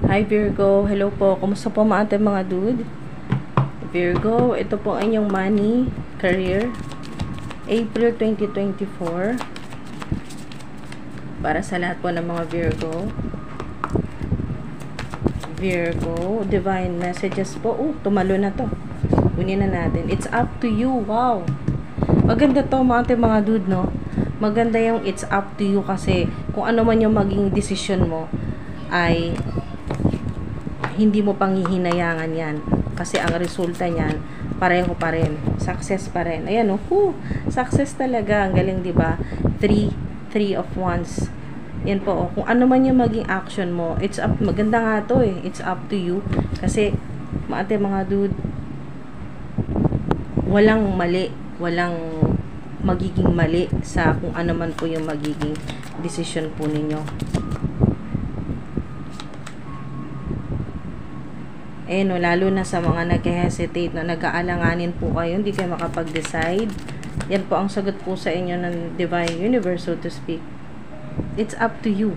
Hi Virgo, hello po. Kumusta po mga ating mga dude? Virgo, ito po ang inyong money, career, April 2024. Para sa lahat po ng mga Virgo. Virgo, divine messages po. Tumalo na to. Kunin na natin. It's up to you. Wow. Maganda to mga ating mga dude, no? Maganda yung it's up to you kasi kung ano man yung maging decision mo ay hindi mo pang hihinayangan yan. Kasi ang resulta niyan, pareho pa rin. Success pa rin. Ayan, success talaga. Ang galing, diba? Three of Wands. Yan po, kung ano man yung maging action mo, it's up, maganda nga to it's up to you. Kasi, mga dude, walang mali, walang magiging mali sa kung ano man po yung magiging decision po ninyo. Lalo na sa mga nag-hesitate na nag-aalanganin po kayo, hindi kayo makapag-decide. Yan po ang sagot po sa inyo ng Divine Universe, so to speak. It's up to you.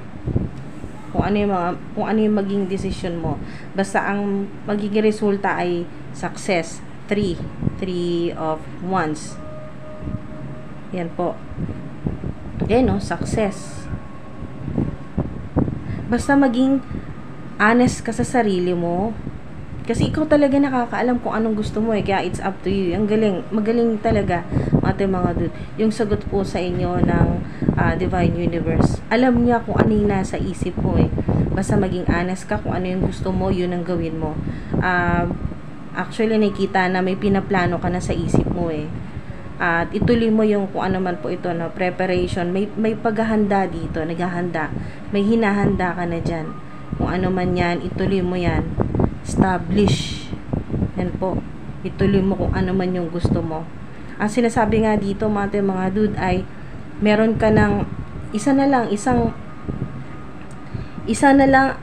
Kung ano yung maging decision mo. Basta ang magiging resulta ay success. Three of Wands. Yan po. Success. Basta maging honest ka sa sarili mo. Kasi ikaw talaga nakakaalam kung anong gusto mo kaya it's up to you. Ang galing, magaling talaga mga dude. Yung sagot po sa inyo ng Divine Universe. Alam niya kung ano yung nasa isip mo Basta maging honest ka kung ano yung gusto mo, yun ang gawin mo. Actually, nakikita na may pinaplano ka na sa isip mo At ituloy mo yung kung ano man po ito, preparation. May paghahanda dito, naghahanda. May hinahanda ka na dyan. Kung ano man yan, ituloy mo yan. Establish. Yan po. Ituloy mo kung ano man yung gusto mo. Ang sinasabi nga dito, mga dude, ay meron ka ng isa na lang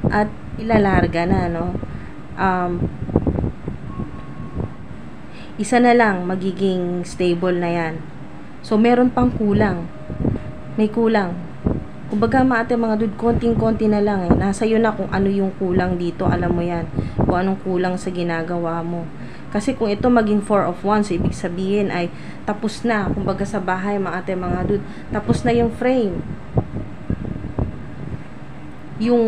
at ilalarga na, no? Isa na lang magiging stable na yan. So, meron pang kulang. May kulang. Kumbaga mga dude, konting-konti na lang Nasa iyo na kung ano yung kulang dito, alam mo yan. Kung anong kulang sa ginagawa mo. Kasi kung ito maging 4 of Wands, ibig sabihin ay tapos na. Kumbaga sa bahay, mga dude, tapos na yung frame. Yung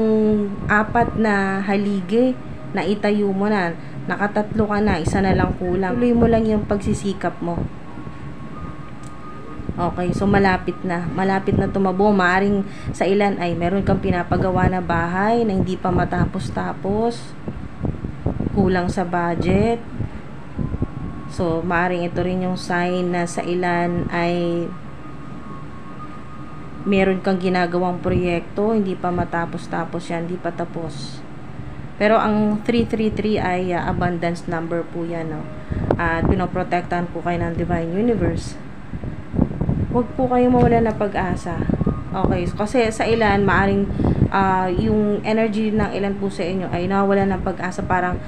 4 na haligi, na itayo mo na. Nakatatlo ka na, isa na lang kulang. Tuloy mo lang yung pagsisikap mo. Okay, so malapit na tumabo. Maaring sa ilan ay meron kang pinapagawa na bahay na hindi pa matapos-tapos. Kulang sa budget. So, maaring ito rin yung sign na sa ilan ay meron kang ginagawang proyekto, hindi pa matapos-tapos yan, hindi pa tapos. Pero ang 333 ay abundance number po yan, At pinoprotektahan po kayo ng Divine Universe. Huwag po kayong mawala ng pag-asa. Okay, kasi sa ilan, maaring yung energy ng ilan po sa inyo ay nawala ng pag-asa. Parang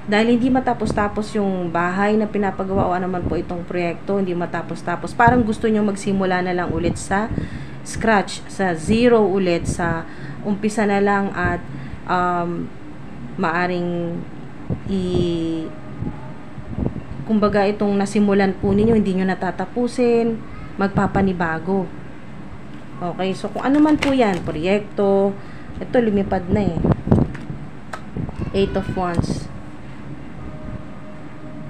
dahil hindi matapos-tapos yung bahay na pinapagawa o naman po itong proyekto, hindi matapos-tapos. Parang gusto nyo magsimula na lang ulit sa scratch, sa zero ulit, sa umpisa na lang at maaring kumbaga itong nasimulan po ninyo, hindi nyo natatapusin, magpapanibago. Okay, so kung ano man po yan, proyekto, ito lumipad na 8 of Wands.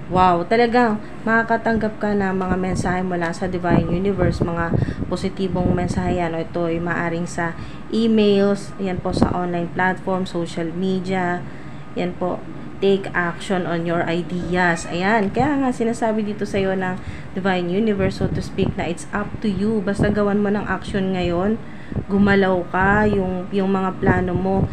Wow, talagang makakatanggap ka na mga mensahe mula sa Divine Universe, mga positibong mensahe yan. Ito ay maaring sa emails, yan po sa online platform, social media, yan po. Take action on your ideas. Ayan. Kaya nga sinasabi dito sa iyo ng Divine Universe, so to speak, na it's up to you. Basta gawan mo ng action ngayon. Gumalaw ka. Yung mga plano mo,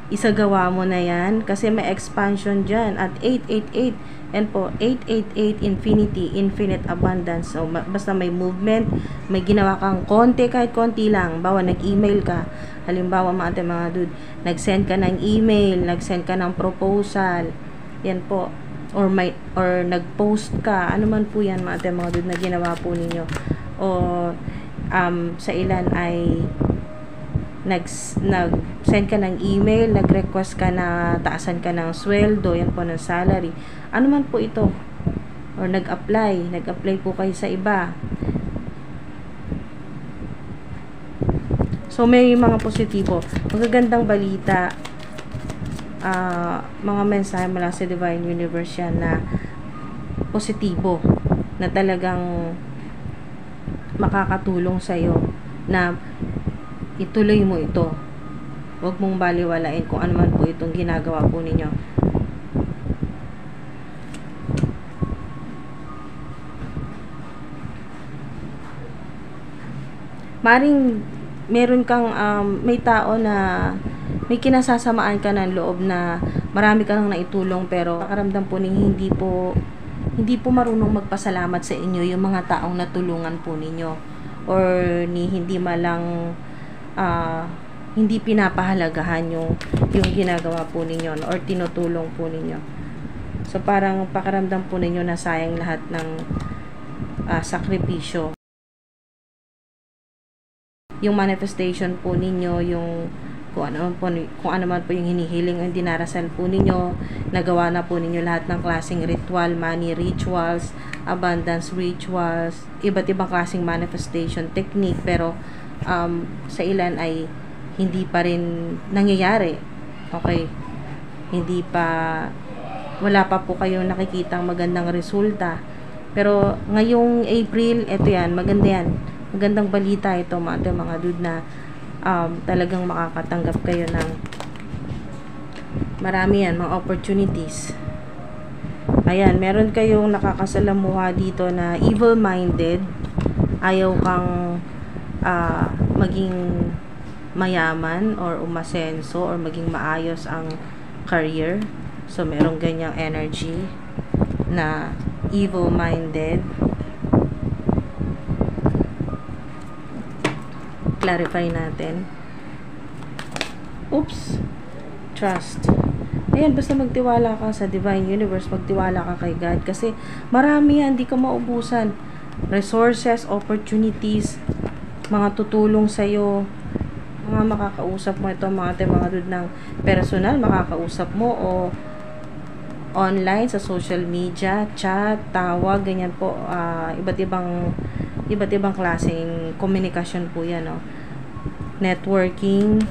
isagawa mo na yan. Kasi may expansion dyan. At 888. Yan po. 888 infinity. Infinite abundance. So, basta may movement. May ginawa kang konti, kahit konti lang. Bawa, nag-email ka. Halimbawa, mga dude, nag-send ka ng email, nag-send ka ng proposal, yan po, or nag-post ka, ano man po yan, mga dude, na ginawa po ninyo, o sa ilan ay nag-send ka ng email, nag-request ka na taasan ka ng sweldo, yan po ng salary. Ano man po ito. Or nag-apply po kayo sa iba. So, may mga positibo. Magagandang balita, mga mensahe mula sa Divine Universe yan na positibo, na talagang makakatulong sa'yo na ituloy mo ito. Huwag mong baliwalain kung ano man po itong ginagawa po ninyo. Maring meron kang may tao na may kinasasamaan ka ng loob na marami kang naitulong, pero nakaramdam po hindi po marunong magpasalamat sa inyo yung mga taong natulungan po ninyo, or hindi malang hindi pinapahalagahan yung ginagawa po ninyo or tinutulong po ninyo. So parang pakiramdam po ninyo na sayang lahat ng sakripisyo. Yung manifestation po ninyo, yung kung ano man po yung hinihiling o dinarasal po ninyo, nagawa na po ninyo lahat ng klaseng ritual, money rituals, abundance rituals, iba't ibang klaseng manifestation technique, pero sa ilan ay hindi pa rin nangyayari. Okay, wala pa po kayong nakikitang magandang resulta. Pero ngayong April, eto yan, maganda yan. Magandang balita ito mga dude, na talagang makakatanggap kayo ng marami yan, mga opportunities. Ayan, meron kayong nakakasalamuha dito na evil-minded. Ayaw kang maging mayaman or umasenso or maging maayos ang career. So, meron ganyang energy na evil-minded. Clarify natin. Oops. Trust. Ayan, basta magtiwala ka sa Divine Universe, magtiwala ka kay God, kasi marami yan, di ka maubusan. Resources, opportunities, mga tutulong sa'yo, mga makakausap mo ito, mga dude ng personal, makakausap mo o online, sa social media, chat, tawag, ganyan po, iba't ibang klaseng komunikasyon po yan, no? Networking,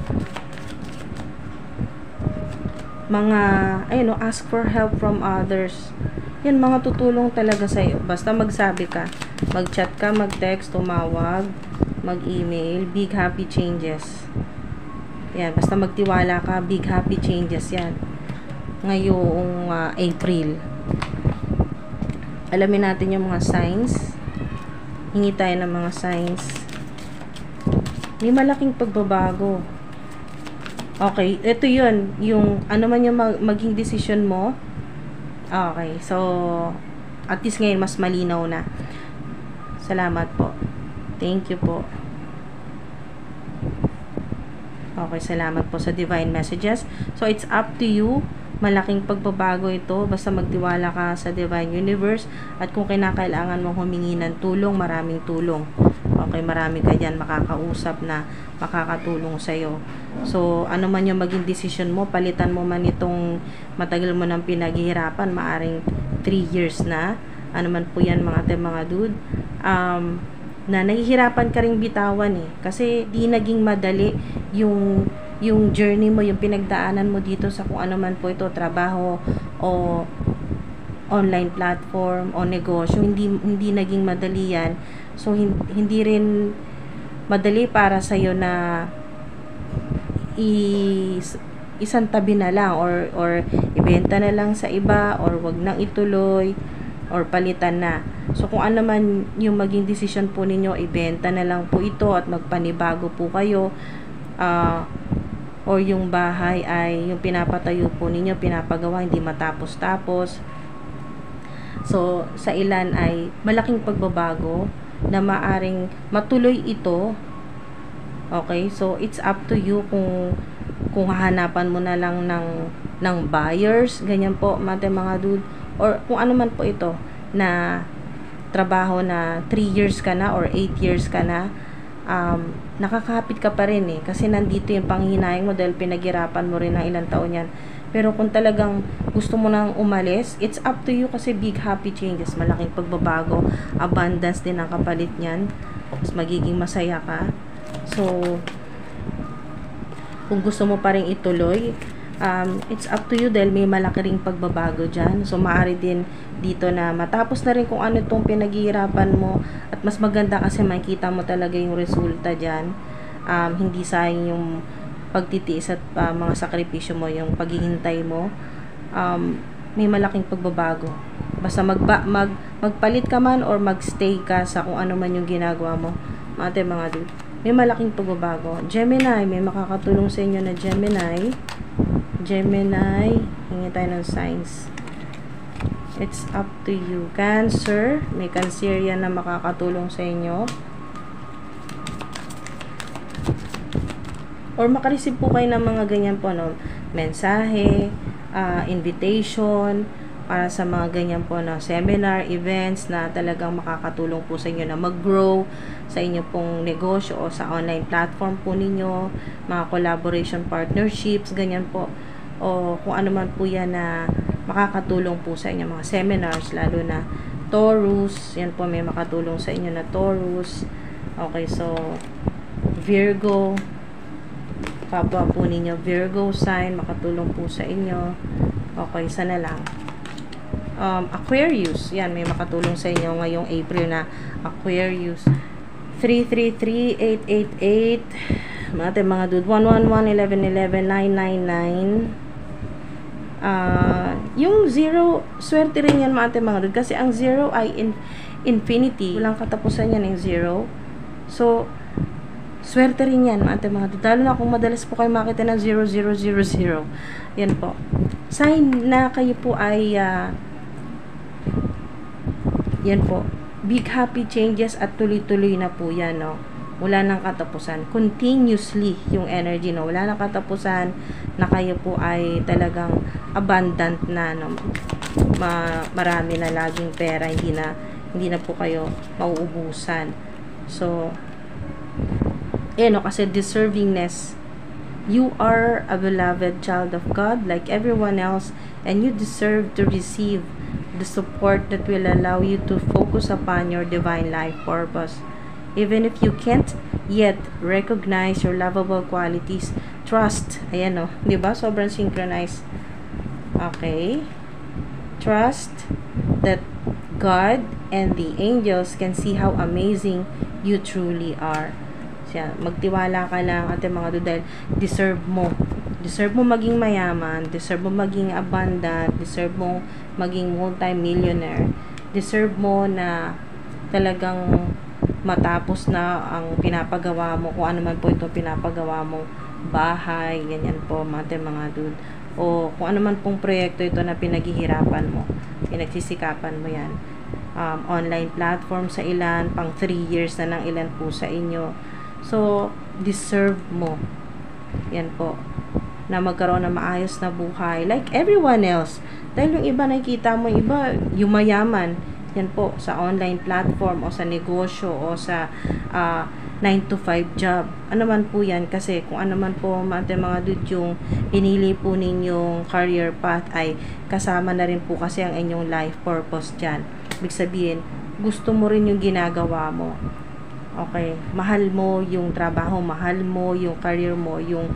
mga, ayun, no, ask for help from others. Yan, mga tutulong talaga sa'yo. Basta magsabi ka, mag-chat ka, mag-text, tumawag, mag-email, big happy changes. Yan, basta magtiwala ka, big happy changes yan. Ngayong April. Alamin natin yung mga signs. Hingi tayo ng mga signs. May malaking pagbabago. Okay, ito yun. Yung ano man yung maging decision mo. Okay, so at least ngayon mas malinaw na. Salamat po. Thank you po. Okay, salamat po sa divine messages. So it's up to you. Malaking pagbabago ito. Basta magtiwala ka sa Divine Universe. At kung kinakailangan mong humingi ng tulong, maraming tulong. Okay, marami ka dyan makakausap na makakatulong sa'yo. So, ano man yung maging decision mo, palitan mo man itong matagal mo ng pinaghihirapan, maaring 3 years na. Ano man po yan mga dude. Na nahihirapan ka ring bitawan eh. Kasi di naging madali yung journey mo, yung pinagdaanan mo dito sa kung ano man po ito, trabaho o online platform o negosyo, hindi naging madali yan. So hindi rin madali para sa iyo na isang tabi na lang or ibenta na lang sa iba, or wag nang ituloy or palitan na. So kung ano man yung maging decision po ninyo, ibenta na lang po ito at magpanibago po kayo. Or yung bahay ay yung pinapatayo po ninyo, pinapagawa, hindi matapos-tapos. So, sa ilan ay malaking pagbabago na maaring matuloy ito. Okay? So, it's up to you kung hahanapan mo na lang ng buyers, ganyan po, mga dude. Or kung ano man po ito, na trabaho na 3 years ka na or 8 years ka na, nakakapit ka pa rin eh. Kasi nandito yung panghinayang mo dahil pinaghirapan mo rin ng ilang taon yan. Pero kung talagang gusto mo nang umalis, it's up to you kasi big happy changes, malaking pagbabago, abundance din ang kapalit niyan. Mas magiging masaya ka. So, kung gusto mo pa rin ituloy, it's up to you dahil may malaki ring pagbabago dyan. So, maaari din dito na matapos na rin kung ano itong pinaghihirapan mo at mas maganda kasi makita mo talaga yung resulta dyan. Hindi sayang yung pagtitiis at mga sakripisyo mo, yung paghihintay mo. May malaking pagbabago. Basta magpalit ka man or magstay ka sa kung ano man yung ginagawa mo, mga dude, may malaking pagbabago. Gemini, may makakatulong sa inyo na Gemini. Hingi tayo ng signs. It's up to you. Cancer, may Cancerian na makakatulong sa inyo. Or makareceive po kayo ng mga ganyan po, no? Mensahe, invitation, para sa mga ganyan po na seminar, events na talagang makakatulong po sa inyo na mag-grow sa inyo pong negosyo o sa online platform po ninyo, mga collaboration partnerships, ganyan po. O kung ano man po yan na makakatulong po sa inyo, mga seminars, lalo na Taurus, yan po may makatulong sa inyo na Taurus. Okay, so Virgo, kapwa po ninyo Virgo sign, makatulong po sa inyo. Okay, isa na lang. Aquarius, yan, may makatulong sa inyo ngayong April na Aquarius. 333-888, mga dude, 111-11-999. Yung 0, swerte rin yan mga dude, kasi ang 0 ay infinity, walang katapusan yan yung 0. So, swerte rin yan mga dude, lalo na kung madalas po kayo makita ng 0000. Yan po, sign na kayo po ay yan po, big happy changes at tuloy-tuloy na po yan, no? Wala nang katapusan. Continuously yung energy, no? Wala nang katapusan na kayo po ay talagang abundant na, no? Marami na laging pera, hindi na po kayo mauubusan. So, no, kasi deservingness. You are a beloved child of God like everyone else, and you deserve to receive the support that will allow you to focus upon your divine life purpose. Even if you can't yet recognize your lovable qualities, trust. Ayan, no? Diba? Sobrang synchronized. Okay. Trust that God and the angels can see how amazing you truly are. Siya, magtiwala ka lang at mga dudel, deserve mo maging mayaman, deserve mo maging abundant, deserve mo maging multi-millionaire, deserve mo na talagang matapos na ang pinapagawa mo, kung ano man po ito pinapagawa mo, bahay, ganyan po mga dude, o kung ano man pong proyekto ito na pinaghihirapan mo, pinagsisikapan mo yan. Online platform sa ilan, pang 3 years na ng ilan po sa inyo. So, deserve mo. Yan po. Na magkaroon ng maayos na buhay. Like everyone else. Dahil yung iba nakikita mo, iba yumayaman. Yan po. Sa online platform o sa negosyo o sa 9 to 5 job. Ano man po yan. Kasi kung ano man po mga dude yung pinili po ninyong career path ay kasama na rin po kasi ang inyong life purpose dyan. Ibig sabihin, gusto mo rin yung ginagawa mo. Okay, mahal mo yung trabaho, mahal mo yung career mo, yung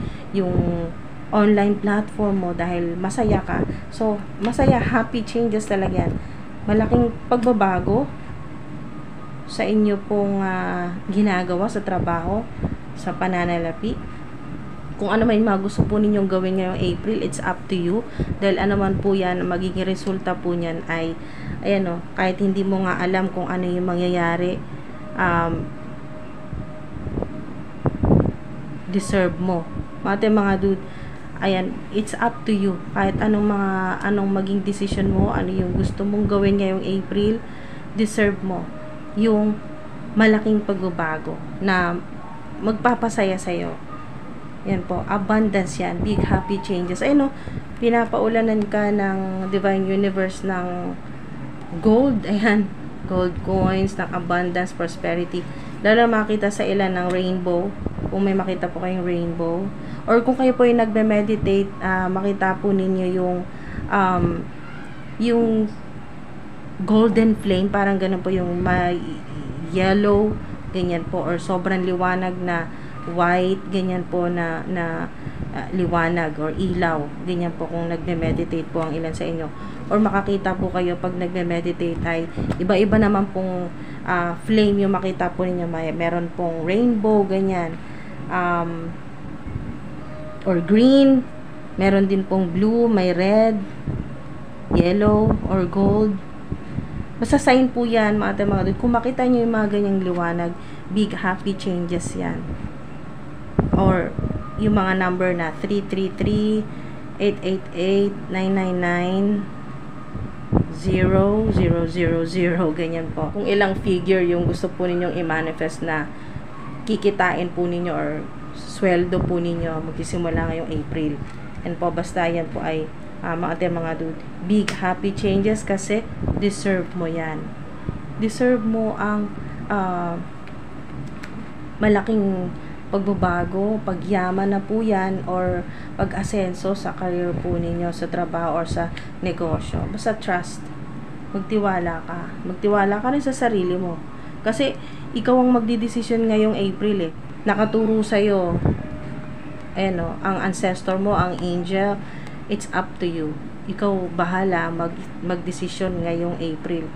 online platform mo dahil masaya ka. So, masaya, happy changes talaga yan. Malaking pagbabago sa inyo pong ginagawa sa trabaho, sa pananalapi. Kung ano man yung mga gusto po ninyong gawin ngayong April, it's up to you. Dahil ano man po yan, magiging resulta po niyan ay, ayan o, kahit hindi mo nga alam kung ano yung mangyayari, deserve mo. Mga dude, ayan, it's up to you. Kahit anong maging decision mo, ano yung gusto mong gawin ngayong April, deserve mo yung malaking pagbabago na magpapasaya sa'yo. Yan po, abundance yan, big happy changes. Ayun, no, pinapaulanan ka ng Divine Universe ng gold, ayan, gold coins, ng abundance, prosperity. Lalo makita sa ilan ng rainbow, kung may makita po kayong rainbow, or kung kayo po yung nagbe-meditate, makita po ninyo yung golden flame, parang ganun po yung may yellow, ganyan po, or sobrang liwanag na white, ganyan po na liwanag or ilaw, ganyan po kung nagme-meditate po ang ilan sa inyo. Or makakita po kayo pag nagme-meditate ay iba-iba naman pong flame yung makita po ninyo. Meron pong rainbow, ganyan, or green, meron din pong blue, may red, yellow, or gold. Basta sign po yan, mga dude. Kung makita nyo yung mga ganyang liwanag, big happy changes yan. Or yung mga number na 333, 888, 999, 0000, ganyan po. Kung ilang figure yung gusto po ninyong i-manifest na kikitain po ninyo or sweldo po ninyo, magsisimula ngayong April. And po, basta yan po ay mga dude, big happy changes kasi deserve mo yan. Deserve mo ang malaking pagbabago, pagyaman na po yan, or pag-asenso sa career po ninyo, sa trabaho or sa negosyo. Basta trust. Magtiwala ka. Magtiwala ka rin sa sarili mo. Kasi ikaw ang magdidesisyon ngayong April eh. Nakaturo sa'yo ang ancestor mo, ang angel. It's up to you. Ikaw bahala magdesisyon ngayong April.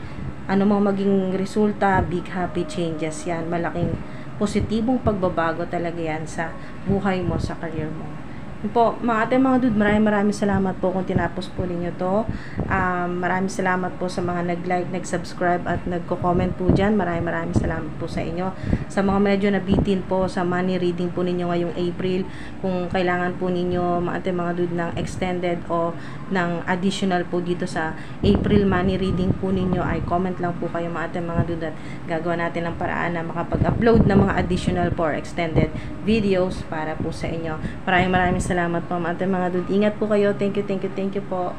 Ano mang maging resulta, big happy changes yan. Malaking positibong pagbabago talaga yan sa buhay mo, sa career mo. Yun po, mga dude, maraming salamat po kung tinapos po ninyo to. Maraming salamat po sa mga nag-like, nag-subscribe at nagko-comment po dyan. Maraming salamat po sa inyo. Sa mga medyo nabitin po sa money reading po ninyo ngayong April, kung kailangan po ninyo, mga dude, ng extended o ng additional po dito sa April money reading po ninyo, ay comment lang po kayo, mga dude, at gagawa natin ng paraan na makapag-upload ng mga additional for extended videos para po sa inyo. Maraming salamat po, mga dude. Ingat po kayo. Thank you po.